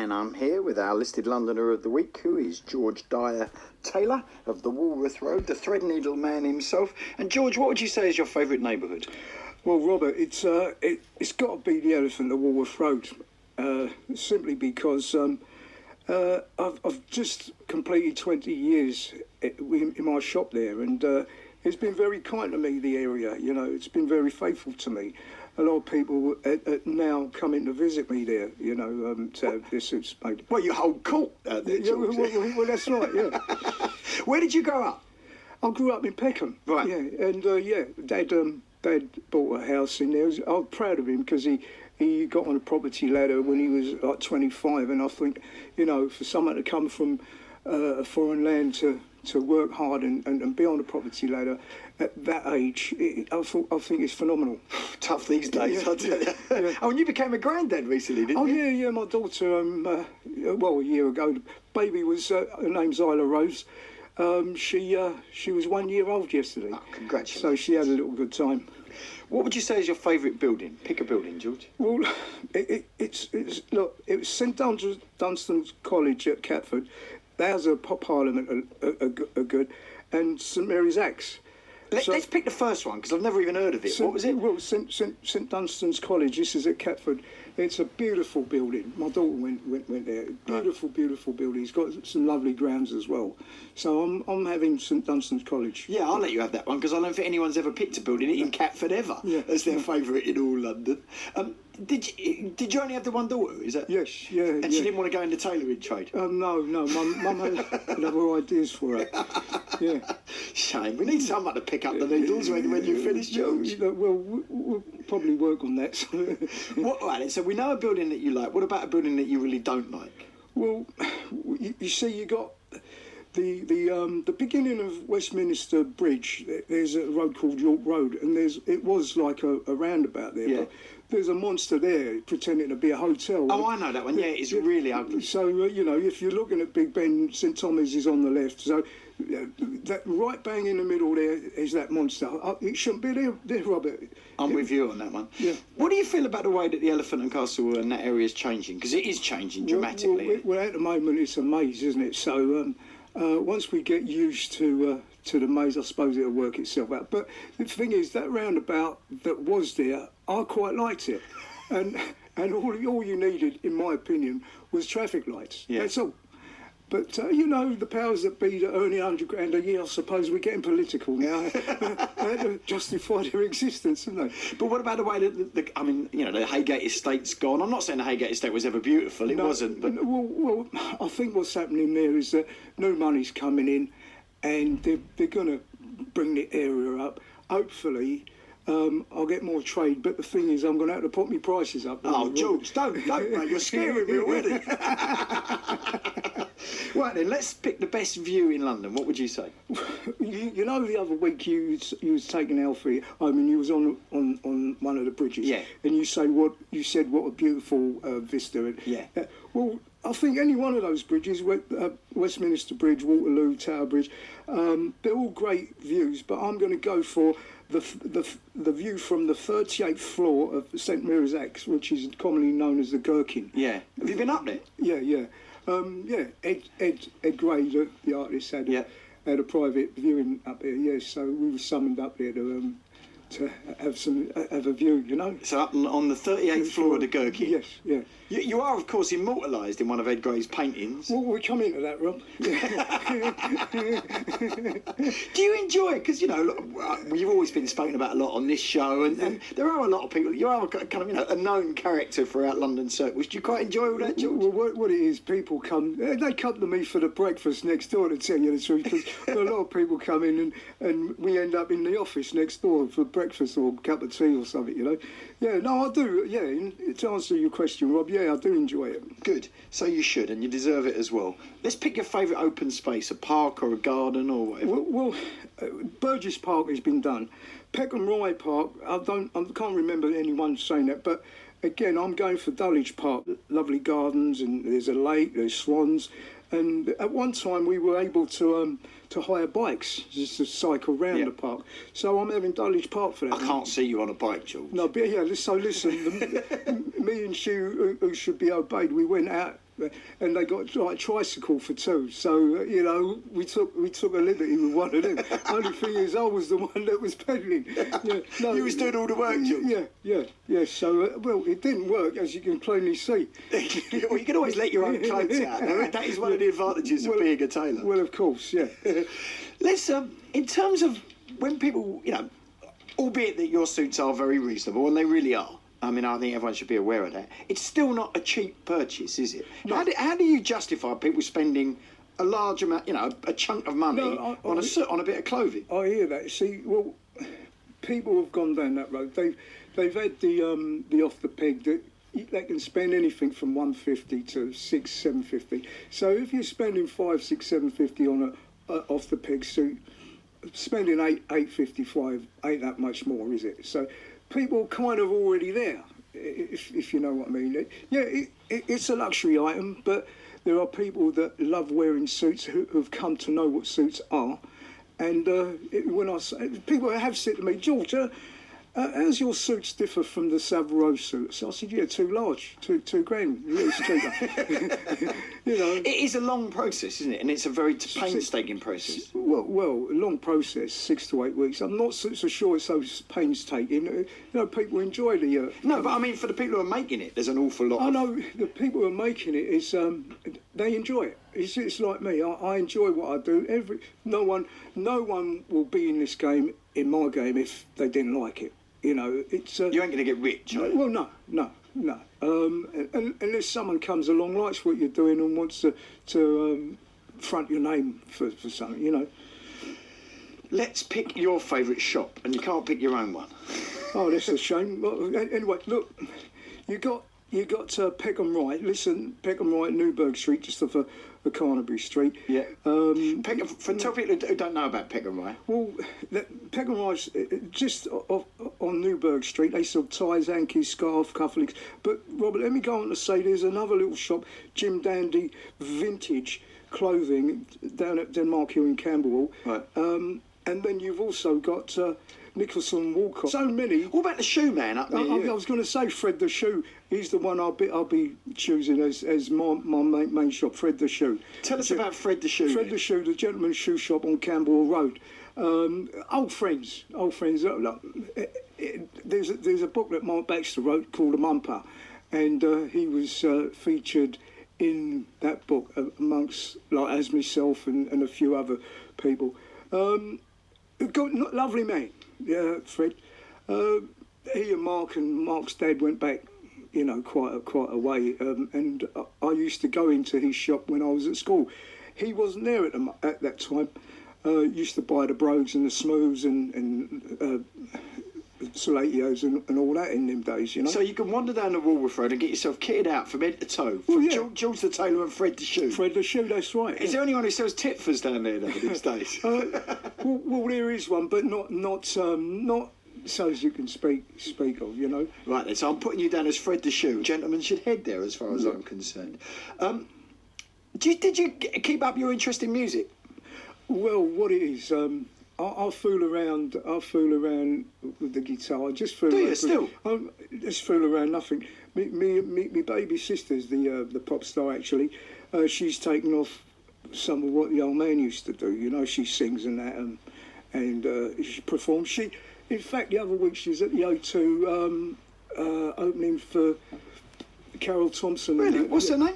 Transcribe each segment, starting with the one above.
And I'm here with our listed Londoner of the week, who is George Dyer Tailor of the Walworth Road, the Threadneedle man himself. And George, what would you say is your favourite neighbourhood? Well, Robert, it's got to be the Elephant at Walworth Road, simply because I've just completed 20 years in my shop there, and it's been very kind to me, the area. You know, it's been very faithful to me. A lot of people now coming to visit me there, you know, to have this suits made. Well, you hold court out there, George. Well, that's right, yeah. Where did you grow up? I grew up in Peckham. Right. Yeah, and Dad bought a house in there. I was proud of him because he got on a property ladder when he was like 25, and I think, you know, for someone to come from a foreign land to work hard and be on a property ladder at that age, I think it's phenomenal. Tough these days, Yeah, I tell you. yeah. Oh, and you became a granddad recently, didn't you? Yeah, my daughter, a year ago, the baby was, her name's Isla Rose. She was 1 year old yesterday. Oh, congratulations. So she had a little good time. What would you say is your favourite building? Pick a building, George. Well, it was St Dunstan's College at Catford. There's a Parliament, a good, and St Mary's Axe. Let's pick the first one, because I've never even heard of it. What was it? Well, St Dunstan's College. This is at Catford. It's a beautiful building. My daughter went there. Beautiful, beautiful building. It's got some lovely grounds as well. So I'm having St Dunstan's College. Yeah, I'll let you have that one, because I don't think anyone's ever picked a building in Catford ever as their favourite in all London. Did you only have the one daughter? Is that? Yes, yeah. And she didn't want to go into tailoring trade? No. Mum had other ideas for her. Yeah. Shame. We need someone to pick up the needles when you finish, George. Well, we'll probably work on that. Right, so we know a building that you like. What about a building that you really don't like? Well, you see, you got the beginning of Westminster Bridge. There's a road called York Road, and it was like a roundabout there. Yeah. But there's a monster there pretending to be a hotel. Oh, I know that one. Yeah, it's really ugly. So you know, if you're looking at Big Ben, St Thomas is on the left. So that right bang in the middle there is that monster. It shouldn't be there, Robert. I'm with you on that one. Yeah. What do you feel about the way that the Elephant and Castle and that area is changing? Because it is changing dramatically. Well, at the moment it's a maze, isn't it? So once we get used to the maze, I suppose it'll work itself out. But the thing is, that roundabout that was there, I quite liked it, and all you needed, in my opinion, was traffic lights. Yeah. That's all. But, you know, the powers that be that earn £100,000 a year, I suppose we're getting political now. They had to justify their existence, haven't they? But what about the way that, the Haygate Estate's gone? I'm not saying the Haygate Estate was ever beautiful, it wasn't. But Well, I think what's happening there is that new money's coming in, and they're going to bring the area up. Hopefully, I'll get more trade, but the thing is, I'm going to have to put my prices up. Oh, George, don't, mate, you're scaring me already. Right then, let's pick the best view in London. What would you say? You know, the other week you was taking Alfie. I mean, you was on one of the bridges. Yeah. And you said what a beautiful vista. Yeah. Well, I think any one of those bridges, Westminster Bridge, Waterloo, Tower Bridge, they're all great views. But I'm going to go for the view from the 38th floor of St Mary's Axe, which is commonly known as the Gherkin. Yeah. Have you been up there? Yeah. Ed Gray, the artist, had a private viewing up there. Yes, so we were summoned up there to have a view, you know. So up on the 38th floor of the Gherkin. Yes, yeah. You are, of course, immortalised in one of Ed Gray's paintings. Well, we come into that, Rob. Do you enjoy it? Because, you know, you've always been spoken about a lot on this show, and there are a lot of people. You are kind of, you know, a known character throughout London circles. Do you quite enjoy all that, George? Well, what it is, people come. They come to me for the breakfast next door, to tell you the truth, because a lot of people come in and we end up in the office next door for breakfast or a cup of tea or something, you know. Yeah, no, I do. Yeah, to answer your question, Rob, yeah, I do enjoy it. Good. So you should, and you deserve it as well. Let's pick your favourite open space, a park or a garden or whatever. Well, Burgess Park has been done. Peckham Rye Park, I can't remember anyone saying that, but again, I'm going for Dulwich Park. Lovely gardens, and there's a lake, there's swans. And at one time we were able to hire bikes just to cycle round the park. So I'm having Dulwich Park for that. I can't see you on a bike, George. No, but yeah, so listen, me and Sue, who should be obeyed, we went out and they got like a tricycle for two. So you know, we took a liberty with one of them. Only thing is, I was the one that was pedaling. Yeah, no, You was doing all the work, George. Yeah. So well, it didn't work, as you can plainly see. Well, you can always let your own clothes out. That is one of the advantages of being a tailor. Well, of course, yeah. Let's in terms of when people, you know, albeit that your suits are very reasonable, and they really are. I mean, I think everyone should be aware of that. It's still not a cheap purchase, is it? No. How do you justify people spending a large amount, you know, a chunk of money on a bit of clothing? I hear that. See, well, people have gone down that road. They've had the off the peg that they can spend anything from £150 to £600-750. So if you're spending £500, £600, £750 on a off the peg suit, spending £855 ain't that much more, is it? So people are kind of already there, if you know what I mean. It's a luxury item, but there are people that love wearing suits who've come to know what suits are. And when I say, people have said to me, George, how's your suits differ from the Savile Row suits? I said, yeah, too large, two grand. It's cheaper. You know, it is a long process, isn't it? And it's a very painstaking process. Well, a long process, 6 to 8 weeks. I'm not so sure it's so painstaking. You know, people enjoy the. No, but I mean, for the people who are making it, there's an awful lot. I know the people who are making it is they enjoy it. It's like me. I enjoy what I do. No one will be in this game, in my game, if they didn't like it. You know, it's. You ain't going to get rich, are you? Well, no. Unless someone comes along, likes what you're doing, and wants to front your name for something, you know. Let's pick your favourite shop, and you can't pick your own one. Oh, that's a shame. Well, anyway, look, you got Peckham Wright. Listen, Peckham Wright, Newburgh Street, just off of Carnaby Street. Yeah. Tell people who don't know about Peckham Wright. Well, Peckham Wright's just on Newburgh Street. They sell ties, hankies, scarf, cufflinks. But Robert, let me go on to say there's another little shop, Jim Dandy Vintage Clothing, down at Denmark Hill in Camberwell. Right. And then you've also got Nicholson Walcott. So many. What about the shoe man up there? I was going to say Fred the Shoe. He's the one I'll be choosing as my main shop, Fred the Shoe. Tell us about Fred the Shoe. Fred the Shoe, the gentleman's shoe shop on Camberwell Road. Old friends. There's a book that Mark Baxter wrote called A Mumper, and he was featured in that book amongst, like, as myself and a few other people. Lovely man, yeah, Fred. He and Mark's dad went back, you know, quite a way. And I used to go into his shop when I was at school. He wasn't there at that time. Used to buy the brogues and the smooths and Salatios and all that in them days, you know. So you can wander down the Walworth Road and get yourself kitted out from head to toe. George the Tailor and Fred the Shoe. Fred the Shoe, that's right. Is there anyone who sells tipfers down there these days? Well, there is one, but not so as you can speak of, you know. Right then, so I'm putting you down as Fred the Shoe. Gentlemen should head there, as far as I'm concerned. Did you keep up your interest in music? Well, what it is, I fool around with the guitar. I just fool. Do around. You still? I just fool around. Nothing. Me baby sister's the pop star actually. She's taken off some of what the old man used to do. You know, she sings and that, and she performs. In fact, the other week she was at the O2 opening for Carol Thompson. Really? What's her name?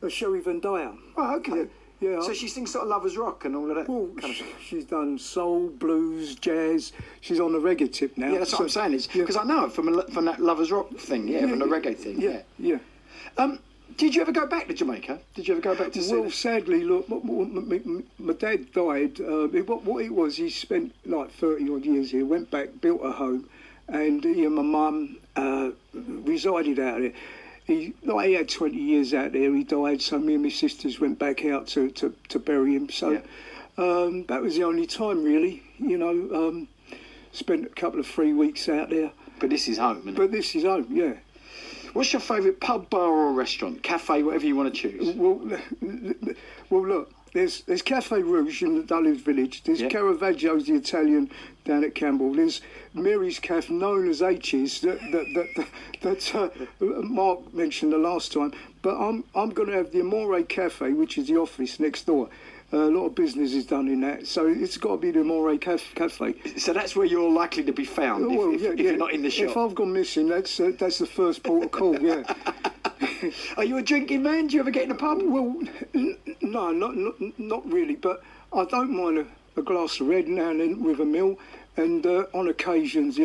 Sherry Van Dyer. Oh, okay. Yeah. So she sings sort of lovers rock and all of that. Well, kind of thing. She's done soul, blues, jazz. She's on the reggae tip now. Yeah, that's what I'm saying. It's because I know it from that lovers rock thing. Yeah, from the reggae thing. Yeah. Did you ever go back to Jamaica? Did you ever go back to see? Well, sadly, look, my dad died. What it was, he spent like 30 odd years here. Went back, built a home, and he and my mum resided out there. He had 20 years out there. He died, so me and my sisters went back out to bury him. So that was the only time, really. You know, spent a couple of 3 weeks out there. But this is home, isn't it? But this is home, yeah. What's your favourite pub, bar, or restaurant, cafe, whatever you want to choose? Well, look. There's Cafe Rouge in the Dulwich Village. There's Caravaggio's, the Italian, down at Campbell. There's Mary's Cafe, known as H's, that Mark mentioned the last time. But I'm going to have the Amore Cafe, which is the office next door. A lot of business is done in that, so it's got to be the Amore Cafe. So that's where you're likely to be found if you're not in the shop. If I've gone missing, that's the first port of call. Yeah. Are you a drinking man? Do you ever get in a pub? Well, no, not really. But I don't mind a glass of red now and then with a meal. And on occasions,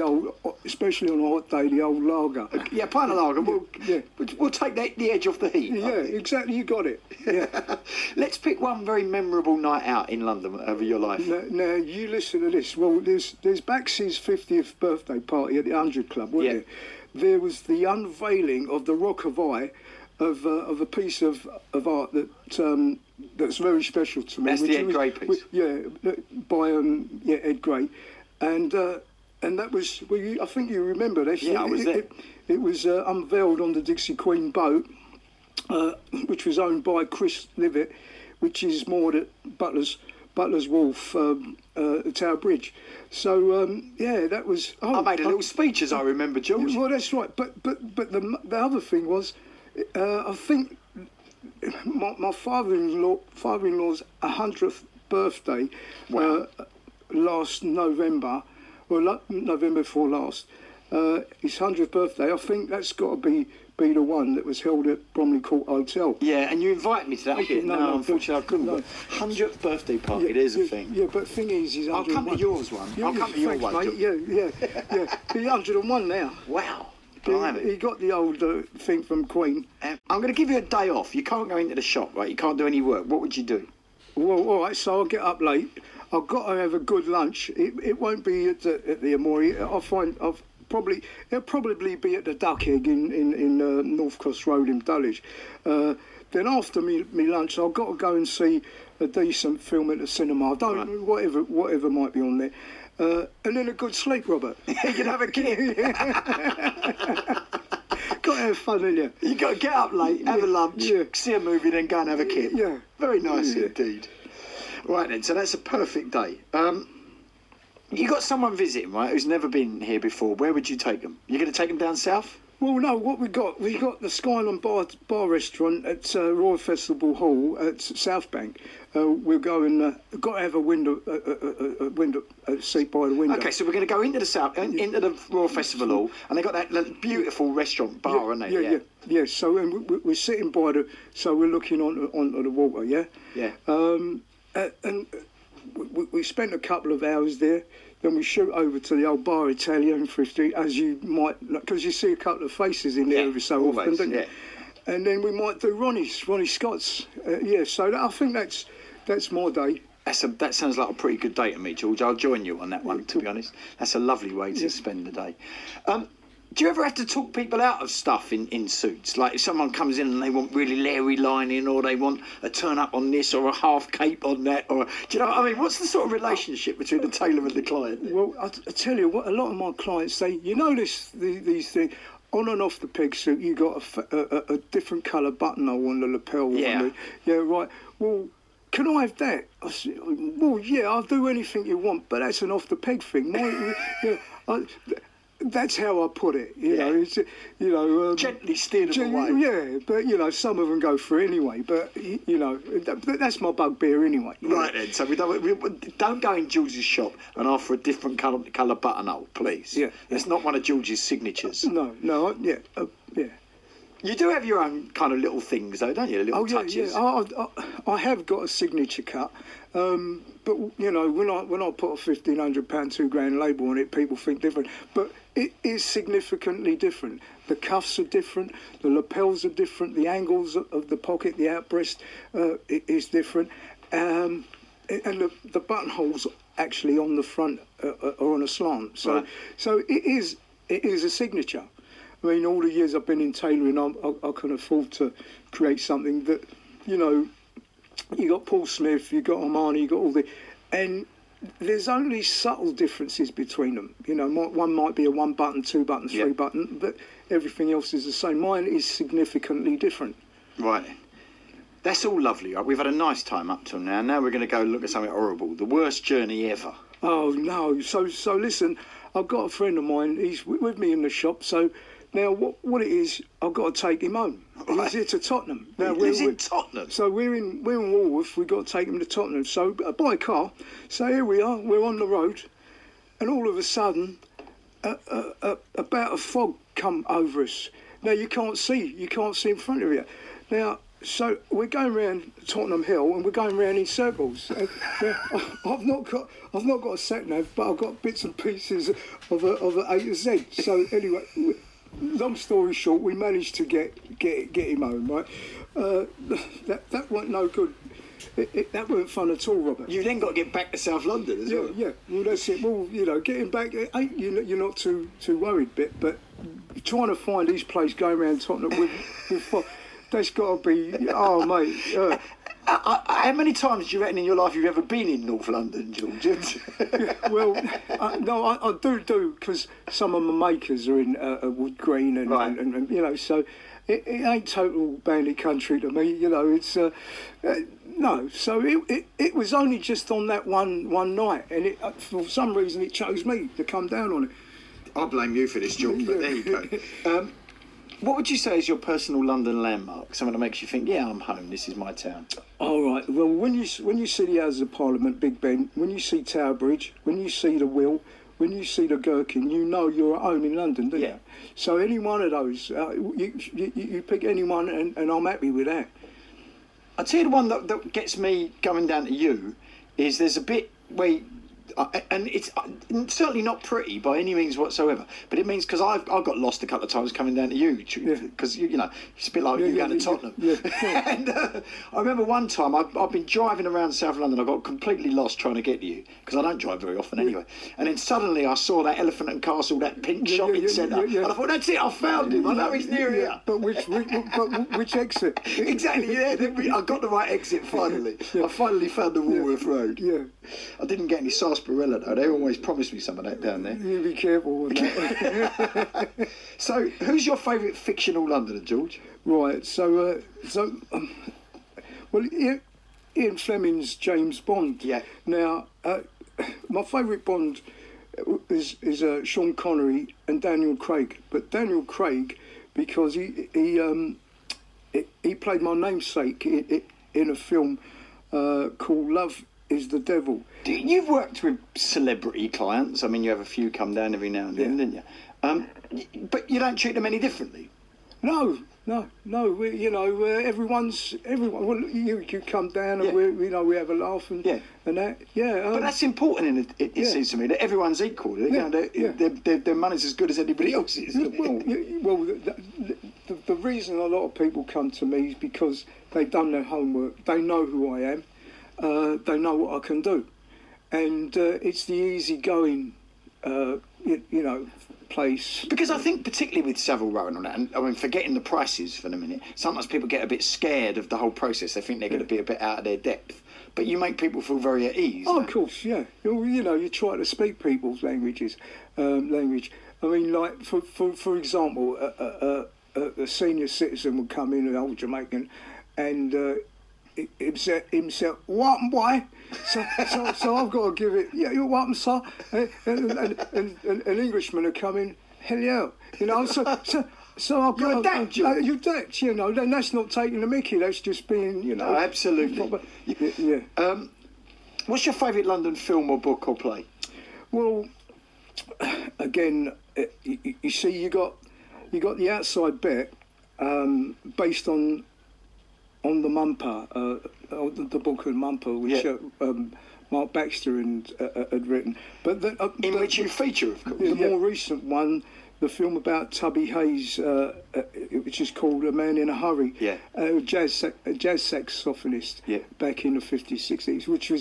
especially on a hot day, the old lager. Yeah, pint of lager. We'll take the edge off the heat. Yeah, exactly. You got it. Yeah. Let's pick one very memorable night out in London over your life. Now you listen to this. Well, there's Bax's 50th birthday party at the 100 Club, wasn't there? There was the unveiling of the Rock of Eye of a piece of art that's very special to me. That's the Ed Gray piece. By Ed Gray. And that was, I think you remember that. Yeah, I was there. It was unveiled on the Dixie Queen boat, which was owned by Chris Livett, which is moored at Butler's Wharf, Tower Bridge. So that was. I made a little speech, as I remember, George. Well, that's right. But the other thing was, I think my father-in-law's 100th birthday. Wow. Last November, November before last, his 100th birthday. I think that's got to be the one that was held at Bromley Court Hotel. Yeah, and you invited me to that. No, unfortunately I couldn't. No. 100th birthday party, it is a thing. Yeah, but the thing is I'll come to yours one. I'll come to your one. Mate. Yeah. He's 101 now. Wow. He got the old thing from Queen. I'm going to give you a day off. You can't go into the shop, right? You can't do any work. What would you do? Well, all right, so I'll get up late. I've got to have a good lunch. It won't be at the Amore. It'll probably be at the Duck Egg in North Cross Road in Dulwich. Then after me lunch, I've got to go and see a decent film at the cinema. Whatever might be on there. And then a good sleep, Robert. You can have a kip. Got to have fun, ain't you? You got to get up late, have a lunch, see a movie, then go and have a kip. Yeah. Very nice indeed. Right then, so that's a perfect day. You got someone visiting, right, who's never been here before. Where would you take them? You're going to take them down south? Well, no, what we got the Skyline Bar Restaurant at Royal Festival Hall at South Bank. We'll go and got to have a seat by the window. Okay, so we're going to go into the Royal Festival Hall, and they got that beautiful restaurant bar, haven't they? Yeah. So and we're sitting by so we're looking onto the water. Yeah. Yeah. And we spent a couple of hours there. Then we shoot over to the old Bar Italia in 50, as you might, because you see a couple of faces in there every so often, don't you? And then we might do Ronnie Scott's. So I think that's my day. That sounds like a pretty good day to me, George. I'll join you on that one, to be honest. That's a lovely way to spend the day. Do you ever have to talk people out of stuff in suits? Like if someone comes in and they want really Larry lining, or they want a turn up on this, or a half cape on that, or do you know what I mean? What's the sort of relationship between the tailor and the client? Well, I tell you what, a lot of my clients say, these things. On and off the peg suit, you got a different colour buttonhole on the lapel. Yeah. Right. Well, can I have that? I said, well, yeah, I'll do anything you want, but that's an off the peg thing. That's how I put it, you know. It's, gently steer them away. Yeah, but some of them go for it anyway. But that's my bugbear anyway. Right then, so we don't go in George's shop and ask for a different colour buttonhole, please. Yeah, it's not one of George's signatures. No, yeah. You do have your own kind of little things, though, don't you? Little touches. Yeah. I have got a signature cut, but when I put a £1,500, £2,000 label on it, people think different. But it is significantly different. The cuffs are different, the lapels are different, the angles of the pocket, the outbreast is different, and the buttonholes actually on the front are on a slant. So it is a signature. I mean, all the years I've been in tailoring, I can afford to create something that, you got Paul Smith, you got Armani, you got all the, and there's only subtle differences between them. One might be a 1 button, 2 button, 3 button, but everything else is the same. Mine is significantly different. Right. That's all lovely, right? We've had a nice time up till now. Now we're going to go look at something horrible. The worst journey ever. Oh, no. So listen, I've got a friend of mine. He's with me in the shop, so Now, what it is, I've got to take him home. Right. He's here to Tottenham. Now, He lives in Tottenham. So we're in Walworth. We've got to take him to Tottenham. So by car. So here we are. We're on the road, and all of a sudden, about a fog come over us. Now you can't see in front of you. Now, so we're going round Tottenham Hill, and we're going round in circles. Now, I've not got a sat nav, but I've got bits and pieces of a A to Z. So anyway, long story short, we managed to get him home. Right, that wasn't no good. That weren't fun at all, Robert. You then got to get back to South London as well. Yeah. Well, that's it. Well, getting back, you're not too worried, but trying to find his place going around Tottenham with that's got to be. Oh, mate. How many times do you reckon in your life you've ever been in North London, George? Well, no, I do because some of my makers are in Wood Green and, right. and so it ain't total bandit country to me. It's. No, so it was only just on that one night, and for some reason it chose me to come down on it. I blame you for this, George, but there you go. What would you say is your personal London landmark? Something that makes you think, yeah, I'm home, this is my town. All right, well, when you see the Houses of Parliament, Big Ben, when you see Tower Bridge, when you see the Will, when you see the Gherkin, you know you're at home in London, don't you? So any one of those, you pick any one, and I'm happy with that. I'll tell you the one that gets me going down to you is there's a bit where, and it's certainly not pretty by any means whatsoever, but it means because I've got lost a couple of times coming down to you because it's a bit like you going to Tottenham. And I remember one time I've been driving around South London. I got completely lost trying to get to you because I don't drive very often anyway. And then suddenly I saw that Elephant and Castle, that pink shopping centre, and I thought, that's it, I found him. I know he's near here. But which exit? Exactly. Yeah, I got the right exit finally. I finally found the Walworth Road. Yeah. I didn't get any sarsaparilla though. They always promised me some of that down there. You be careful with that. So, who's your favourite fictional Londoner, George? Right. Well, Ian Fleming's James Bond. Yeah. Now, my favourite Bond is Sean Connery and Daniel Craig. But Daniel Craig, because he played my namesake in a film called Love is the Devil. You've worked with celebrity clients. I mean, you have a few come down every now and then, didn't you? But you don't treat them any differently. No. Everyone. Well, you come down and we have a laugh and that. Yeah. But that's important. It seems to me that everyone's equal. Their money's as good as anybody else's. Well, the reason a lot of people come to me is because they've done their homework. They know who I am. They know what I can do, and it's the easy-going, place. Because I think, particularly with Savile Row and all that, and I mean, forgetting the prices for the minute, sometimes people get a bit scared of the whole process. They think they're going to be a bit out of their depth. But you make people feel very at ease. Oh, of course, yeah. You try to speak people's language. I mean, like for example, a senior citizen would come in, an old Jamaican, and himself, what boy? So I've got to give it, yeah, you're welcome, sir. And an Englishman would come in, hello. So I've got you adapt, you adapt, then that's not taking the mickey, that's just being, Oh, absolutely. Yeah. What's your favourite London film or book or play? Well, again, you see, you got the outside bet based on the Mumper, the book of Mumper, which Mark Baxter had written. But which you feature, of course. The more recent one, the film about Tubby Hayes, which is called A Man in a Hurry, a jazz saxophonist back in the 50s, 60s, which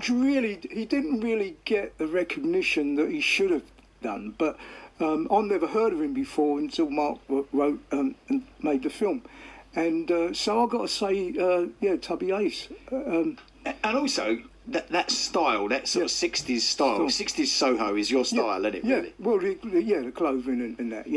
really, he didn't really get the recognition that he should have done. But I've never heard of him before until Mark wrote and made the film. And so I've got to say, Tubby Hayes. And also, that style, that sort of 60s style, 60s Soho is your style, isn't it, really? Well, the clothing and that,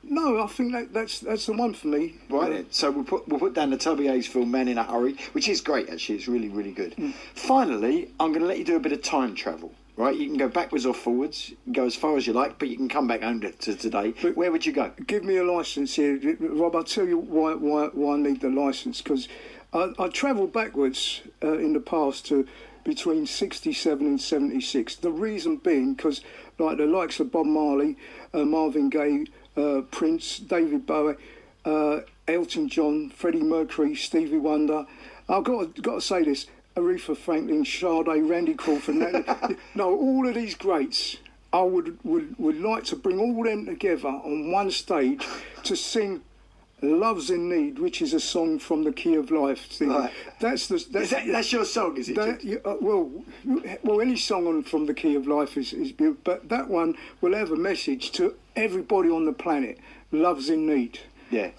No, I think that's the one for me. Right then. So we'll put down the Tubby Hayes film, Man in a Hurry, which is great, actually. It's really, really good. Finally, I'm going to let you do a bit of time travel. right? You can go backwards or forwards, you can go as far as you like, but you can come back home to today. But where would you go? Give me a licence here, Rob. I'll tell you why I need the licence, because I travelled backwards in the past to between 67 and 76. The reason being because, like the likes of Bob Marley, Marvin Gaye, Prince, David Bowie, Elton John, Freddie Mercury, Stevie Wonder. I've got to say this: Aretha Franklin, Sade, Randy Crawford. No, all of these greats. I would like to bring all them together on one stage to sing "Love's in Need," which is a song from the Key of Life thing. Right. That's your song, is it? Well, any song from the Key of Life is beautiful, but that one will have a message to everybody on the planet. Love's in need. Yeah.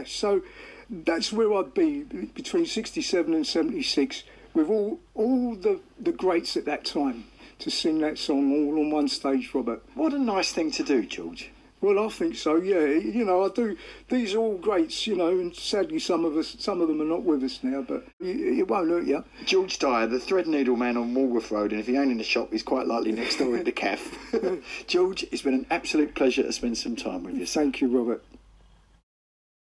So that's where I'd be between 67 and 76 with all the greats at that time to sing that song all on one stage, Robert. What a nice thing to do, George. Well, I think so. Yeah, I do. These are all greats, and sadly some of them are not with us now. But it won't hurt you. George Dyer, the Threadneedle Man on Walworth Road, and if he ain't in the shop, he's quite likely next door in the cafe. George, it's been an absolute pleasure to spend some time with you. Thank you, Robert.